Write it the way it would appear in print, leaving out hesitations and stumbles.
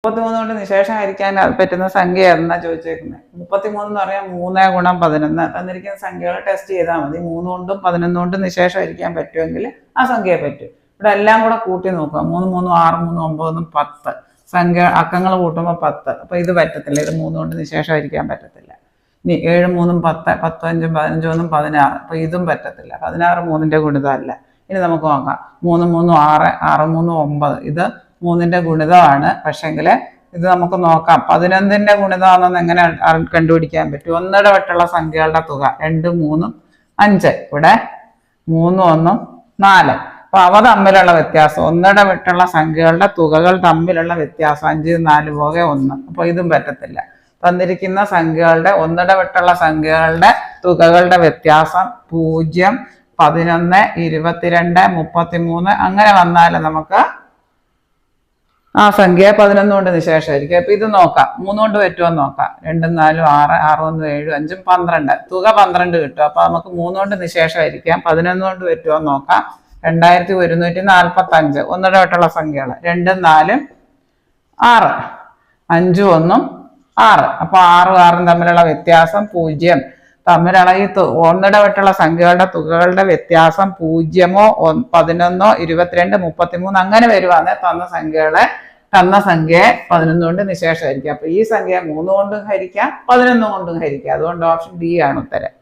33 കൊണ്ട് നിശേഷം ഹരിക്കാൻ പറ്റുന്ന സംഖ്യ എന്നാ ചോദിച്ചേക്കുന്നത്. 33 എന്ന് പറയാൻ 3 ഗുണം 11 തന്നിരിക്കുന്ന സംഖ്യകൾ ടെസ്റ്റ് ചെയ്താൽ മതി. 3 കൊണ്ടും 11 കൊണ്ടും നിശേഷം ഹരിക്കാൻ പറ്റുമെങ്കിൽ ആ സംഖ്യയെ പറ്റും. ഇവിടെ എല്ലാം കൂടെ കൂട്ടി നോക്കുക. 3 3 6 3 9 10 സംഖ്യ അക്കങ്ങൾ കൂട്ടുമ്പോൾ 10. അപ്പൊ ഇത് പറ്റത്തില്ല. ഇത് 3 കൊണ്ട് നിശേഷം ഹരിക്കാൻ പറ്റത്തില്ല. ഇനി 7 3 10 10 5 15 1 16. അപ്പൊ ഇതും പറ്റത്തില്ല. 16 3ന്റെ ഗുണിതമല്ല. ഇനി നമുക്ക് നോക്കാം. 3 3 6 6 3 9. ഇത് 3ന്റെ ഗുണിതമാണ്. പക്ഷെങ്കിൽ ഇത് നമുക്ക് നോക്കാം. 11ന്റെ ഗുണിതമാണെന്ന് എങ്ങനെ കണ്ടുപിടിക്കാൻ പറ്റും? ഒന്നിടെ വിട്ടുള്ള സംഖ്യകളുടെ തുക 2 3 5. ഇവിടെ 3 1 4. അപ്പൊ അവ തമ്മിലുള്ള വ്യത്യാസം, ഒന്നിടെ വിട്ടുള്ള സംഖ്യകളുടെ തുകകൾ തമ്മിലുള്ള വ്യത്യാസം 5 4 പോകെ 1. അപ്പൊ ഇതും പറ്റത്തില്ല. തന്നിരിക്കുന്ന സംഖ്യകളുടെ ഒന്നിടെ വിട്ടുള്ള സംഖ്യകളുടെ തുകകളുടെ വ്യത്യാസം 0 11 22 33 അങ്ങനെ വന്നാൽ നമുക്ക് ആ സംഖ്യ 11 കൊണ്ട് നിശേഷമായിരിക്കും. അപ്പൊ ഇത് നോക്കാം. 3 കൊണ്ട് പറ്റുമോ നോക്കാം. 2 4 6 6 1 7 5 12. തുക 12 കിട്ടും. അപ്പൊ നമുക്ക് 3 കൊണ്ട് നിശേഷമായിരിക്കാം. 11 കൊണ്ട് പറ്റുമോ നോക്കാം. 2145. ഒന്നിടെ വിട്ടുള്ള സംഖ്യകൾ 2 4 6 5 1 6. അപ്പൊ 6 6 തമ്മിലുള്ള വ്യത്യാസം 0. തമ്മിലുള്ള ഈ ഒന്നിടെ വിട്ടുള്ള സംഖ്യകളുടെ തുകകളുടെ വ്യത്യാസം 0 11 22 33 അങ്ങനെ വരുവാന്നെ തന്ന സംഖ്യയെ 11 കൊണ്ട് നിശേഷമായിരിക്കാം. അപ്പൊ ഈ സംഖ്യ 3 കൊണ്ടും ഹരിക്കാം 11 കൊണ്ടും ഹരിക്കാം. അതുകൊണ്ട് ഓപ്ഷൻ ഡി ആണ് ഉത്തരം.